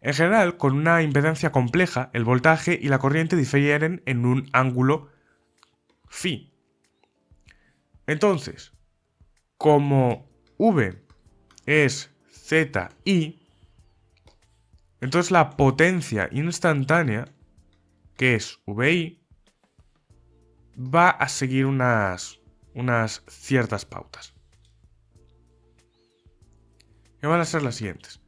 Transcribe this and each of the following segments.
En general, con una impedancia compleja, el voltaje y la corriente difieren en un ángulo phi. Entonces, como V es ZI, entonces la potencia instantánea, que es VI, va a seguir unas ciertas pautas. Que van a ser las siguientes.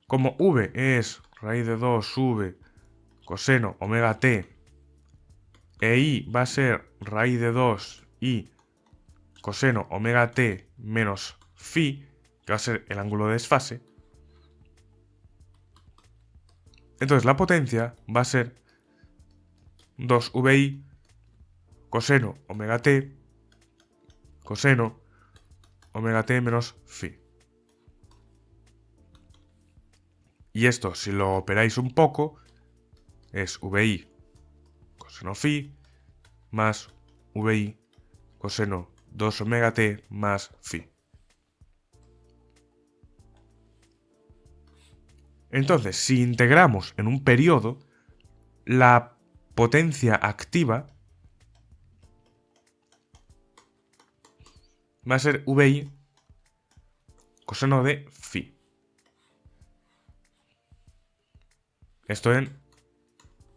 Como V es raíz de 2V coseno omega t, e I va a ser raíz de 2I coseno omega t menos phi, que va a ser el ángulo de desfase, entonces la potencia va a ser 2VI coseno omega t coseno omega t menos phi. Y esto, si lo operáis un poco, es VI coseno phi más VI coseno 2 omega t más phi. Entonces, si integramos en un periodo, la potencia activa va a ser VI coseno de phi. Esto en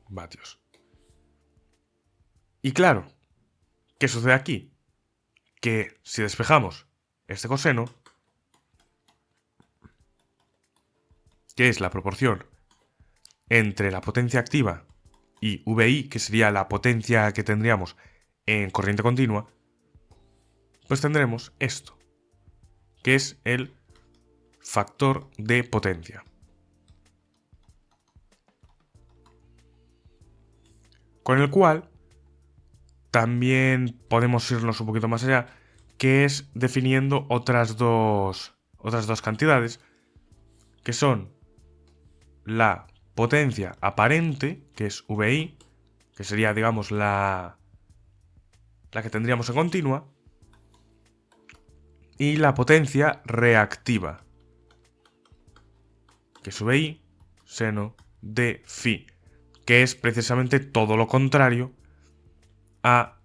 vatios. Y claro, ¿qué sucede aquí? Que si despejamos este coseno, que es la proporción entre la potencia activa y VI, que sería la potencia que tendríamos en corriente continua, pues tendremos esto, que es el factor de potencia. Con el cual también podemos irnos un poquito más allá, que es definiendo otras dos cantidades, que son la potencia aparente, que es VI, que sería, digamos, la que tendríamos en continua, y la potencia reactiva, que es VI seno de phi, que es precisamente todo lo contrario a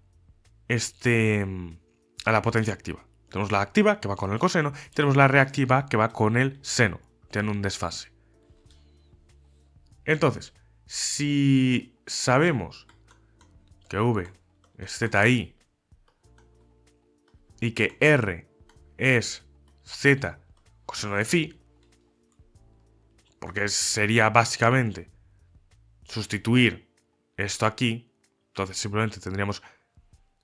la potencia activa. Tenemos la activa, que va con el coseno, y tenemos la reactiva, que va con el seno. Tiene un desfase. Entonces, si sabemos que V es ZI y que R es Z coseno de phi, porque sería básicamente sustituir esto aquí, entonces simplemente tendríamos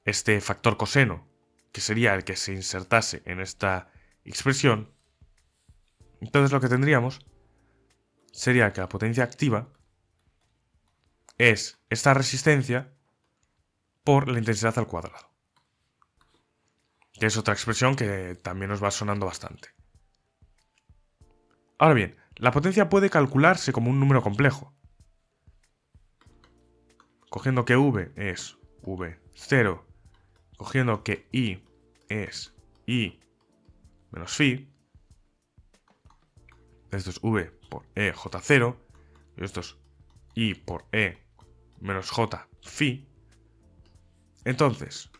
este factor coseno, que sería el que se insertase en esta expresión. Entonces lo que tendríamos sería que la potencia activa es esta resistencia por la intensidad al cuadrado, que es otra expresión que también nos va sonando bastante. Ahora bien, la potencia puede calcularse como un número complejo, cogiendo que V es V0, cogiendo que I es I menos phi, esto es V por E J0, y esto es I por E menos J phi. Entonces,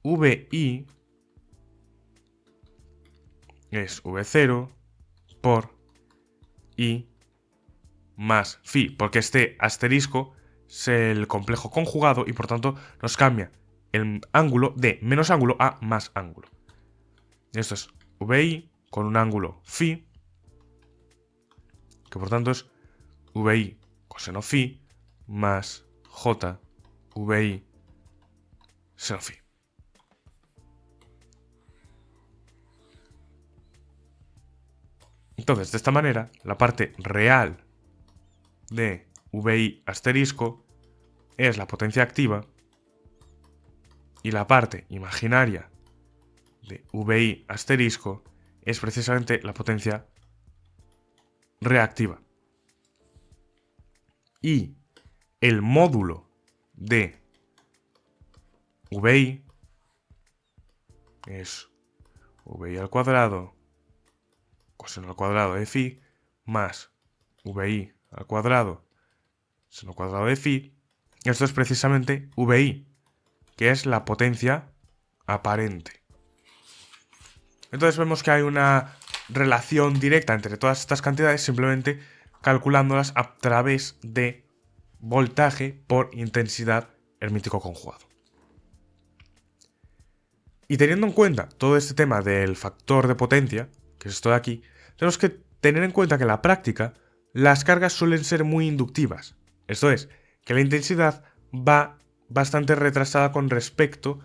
VI es V0 por I más phi, porque este asterisco es el complejo conjugado y por tanto nos cambia el ángulo de menos ángulo a más ángulo. Esto es VI con un ángulo phi, que por tanto es VI coseno phi más J VI seno phi. Entonces, de esta manera, la parte real de VI asterisco es la potencia activa y la parte imaginaria de VI asterisco es precisamente la potencia reactiva. Y el módulo de VI es VI al cuadrado coseno al cuadrado de phi más VI al cuadrado seno cuadrado de phi. Esto es precisamente VI, que es la potencia aparente. Entonces vemos que hay una relación directa entre todas estas cantidades simplemente calculándolas a través de voltaje por intensidad hermítico conjugado. Y teniendo en cuenta todo este tema del factor de potencia, que es esto de aquí, tenemos que tener en cuenta que en la práctica las cargas suelen ser muy inductivas. Esto es, que la intensidad va bastante retrasada con respecto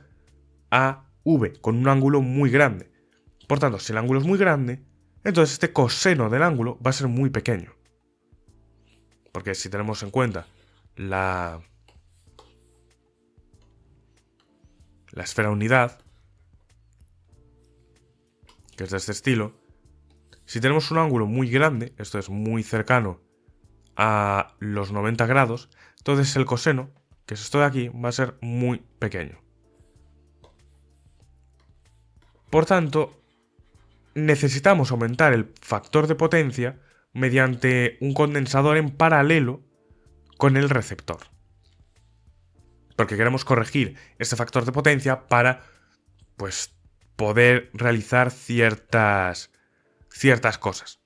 a V, con un ángulo muy grande. Por tanto, si el ángulo es muy grande, entonces este coseno del ángulo va a ser muy pequeño. Porque si tenemos en cuenta la esfera unidad, que es de este estilo, si tenemos un ángulo muy grande, esto es muy cercano a los 90 grados, entonces el coseno, que es esto de aquí, va a ser muy pequeño. Por tanto, necesitamos aumentar el factor de potencia mediante un condensador en paralelo con el receptor. Porque queremos corregir este factor de potencia para, pues, poder realizar ciertas cosas.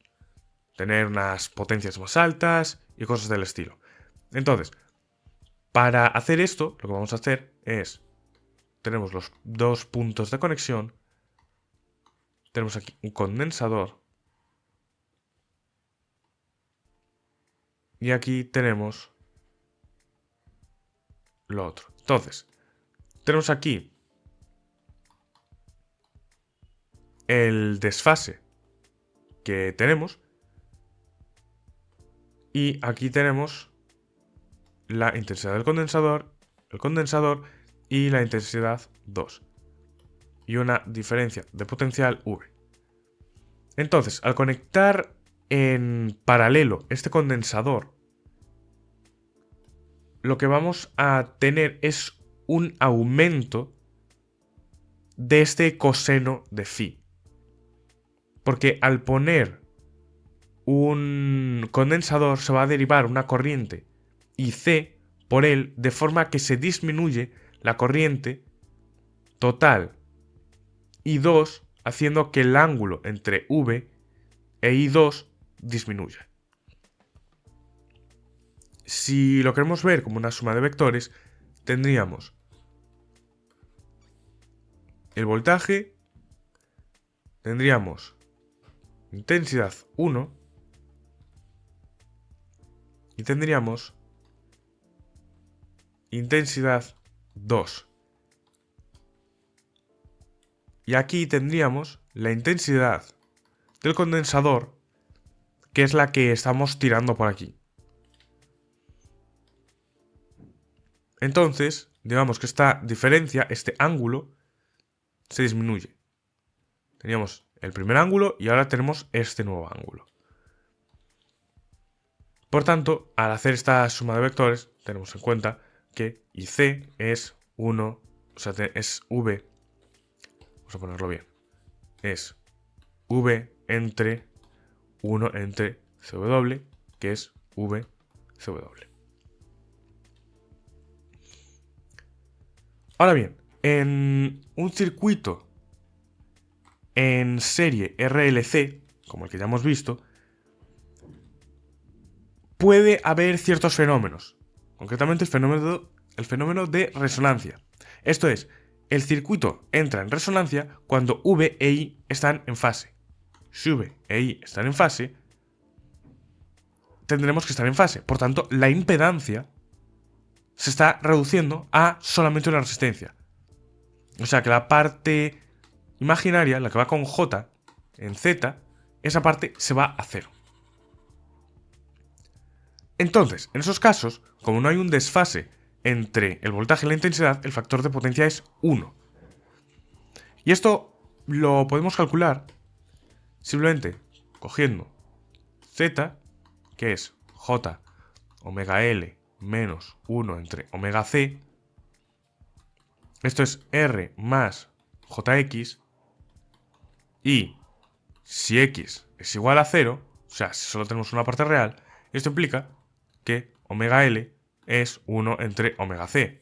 Tener unas potencias más altas y cosas del estilo. Entonces, para hacer esto, lo que vamos a hacer es, tenemos los dos puntos de conexión, tenemos aquí un condensador y aquí tenemos lo otro. Entonces, tenemos aquí el desfase que tenemos y aquí tenemos la intensidad del condensador, el condensador y la intensidad 2 y una diferencia de potencial V. Entonces, al conectar en paralelo este condensador, lo que vamos a tener es un aumento de este coseno de phi. Porque al poner un condensador se va a derivar una corriente IC por él de forma que se disminuye la corriente total I2 haciendo que el ángulo entre V e I2 disminuya. Si lo queremos ver como una suma de vectores, tendríamos el voltaje, tendríamos intensidad 1 y tendríamos intensidad 2. Y aquí tendríamos la intensidad del condensador, que es la que estamos tirando por aquí. Entonces, digamos que esta diferencia, este ángulo, se disminuye. Teníamos el primer ángulo y ahora tenemos este nuevo ángulo. Por tanto, al hacer esta suma de vectores, tenemos en cuenta que IC es 1, o sea, es V, vamos a ponerlo bien, es V entre 1 entre CW, que es VCW. Ahora bien, en un circuito en serie RLC, como el que ya hemos visto, puede haber ciertos fenómenos, concretamente el fenómeno de resonancia. Esto es, el circuito entra en resonancia cuando V e I están en fase. Si V e I están en fase, tendremos que estar en fase. Por tanto, la impedancia se está reduciendo a solamente una resistencia. O sea que la parte imaginaria, la que va con J en Z, esa parte se va a cero. Entonces, en esos casos, como no hay un desfase entre el voltaje y la intensidad, el factor de potencia es 1. Y esto lo podemos calcular simplemente cogiendo Z, que es J omega L menos 1 entre omega C. Esto es R más JX. Y si X es igual a 0, o sea, si solo tenemos una parte real, Esto implica que omega L es 1 entre omega C.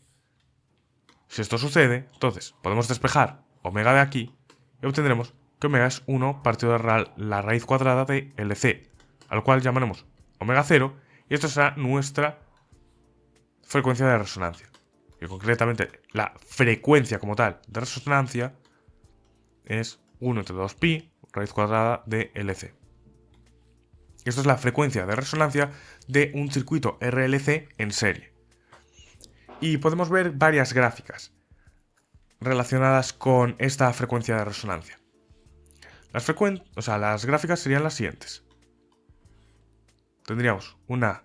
Si esto sucede, entonces podemos despejar omega de aquí y obtendremos que omega es 1 partido de la raíz cuadrada de LC, al cual llamaremos omega 0, y esto será nuestra frecuencia de resonancia. Y concretamente la frecuencia como tal de resonancia es 1 entre 2pi raíz cuadrada de LC. Esto es la frecuencia de resonancia de un circuito RLC en serie. Y podemos ver varias gráficas relacionadas con esta frecuencia de resonancia. Las gráficas serían las siguientes. Tendríamos una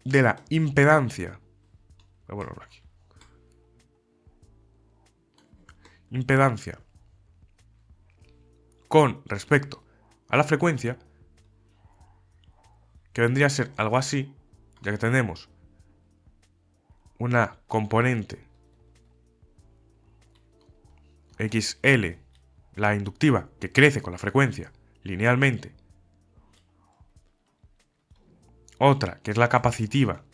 de la impedancia. Voy a ponerlo aquí. Impedancia con respecto a la frecuencia, que vendría a ser algo así, ya que tenemos una componente XL, la inductiva, que crece con la frecuencia linealmente. Otra, que es la capacitiva,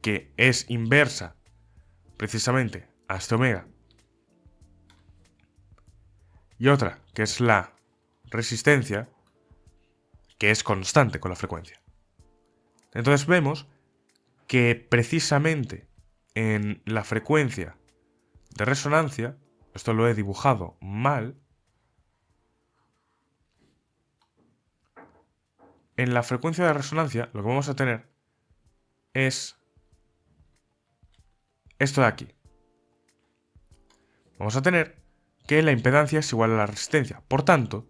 que es inversa precisamente a este omega. Y otra, que es la resistencia, que es constante con la frecuencia. Entonces vemos que precisamente en la frecuencia de resonancia, esto lo he dibujado mal, en la frecuencia de resonancia lo que vamos a tener es esto de aquí. Vamos a tener que la impedancia es igual a la resistencia. Por tanto,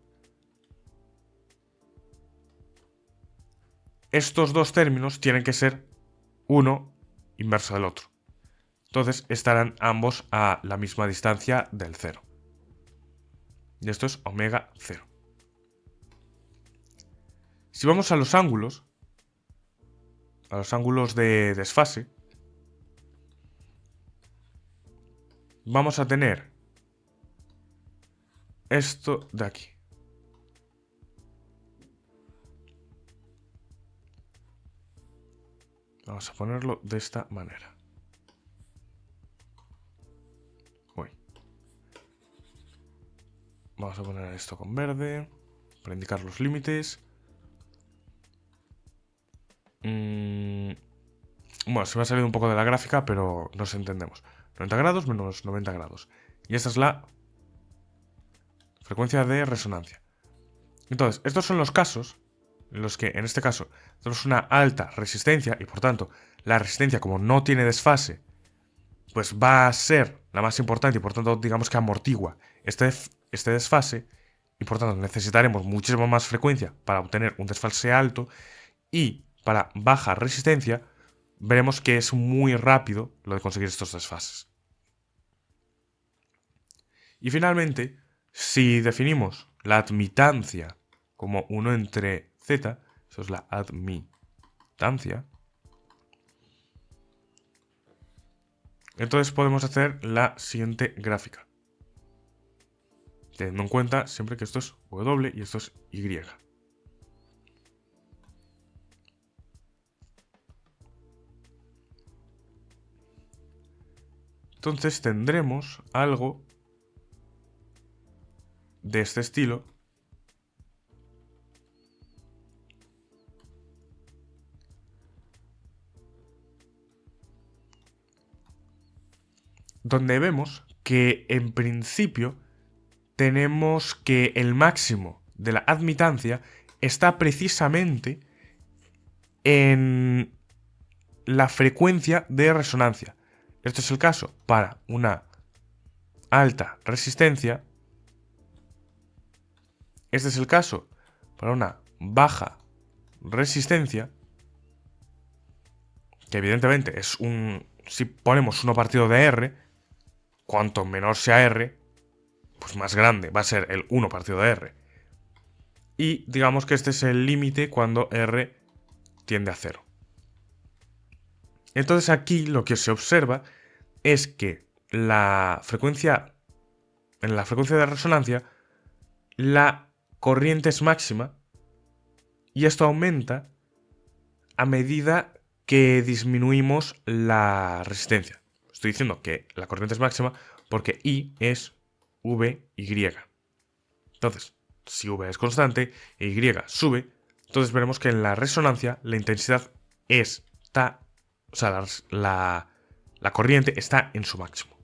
estos dos términos tienen que ser uno inverso del otro. Entonces estarán ambos a la misma distancia del cero. Y esto es omega 0. Si vamos a los ángulos de desfase, vamos a tener esto de aquí. Vamos a ponerlo de esta manera. Vamos a poner esto con verde para indicar los límites. Bueno, se me ha salido un poco de la gráfica, pero nos entendemos. 90 grados menos 90 grados. Y esta es la frecuencia de resonancia. Entonces, estos son los casos en los que, en este caso, tenemos una alta resistencia y, por tanto, la resistencia, como no tiene desfase, pues va a ser la más importante y, por tanto, digamos que amortigua este desfase, y, por tanto, necesitaremos muchísima más frecuencia para obtener un desfase alto, y para baja resistencia veremos que es muy rápido lo de conseguir estos desfases. Y finalmente, si definimos la admitancia como 1 entre z, eso es la admitancia, entonces podemos hacer la siguiente gráfica, teniendo en cuenta siempre que esto es W y esto es Y. Entonces tendremos algo de este estilo, donde vemos que en principio tenemos que el máximo de la admitancia está precisamente en la frecuencia de resonancia. Esto es el caso para una alta resistencia. Este es el caso para una baja resistencia, que evidentemente es si ponemos 1 partido de R, cuanto menor sea R, pues más grande va a ser el 1 partido de R. Y digamos que este es el límite cuando R tiende a 0. Entonces aquí lo que se observa es que en la frecuencia de resonancia, la corriente es máxima Y esto aumenta a medida que disminuimos la resistencia. Estoy diciendo que la corriente es máxima porque I es VY. Entonces, si V es constante e Y sube, entonces veremos que en la resonancia la intensidad está, o sea, la corriente está en su máximo.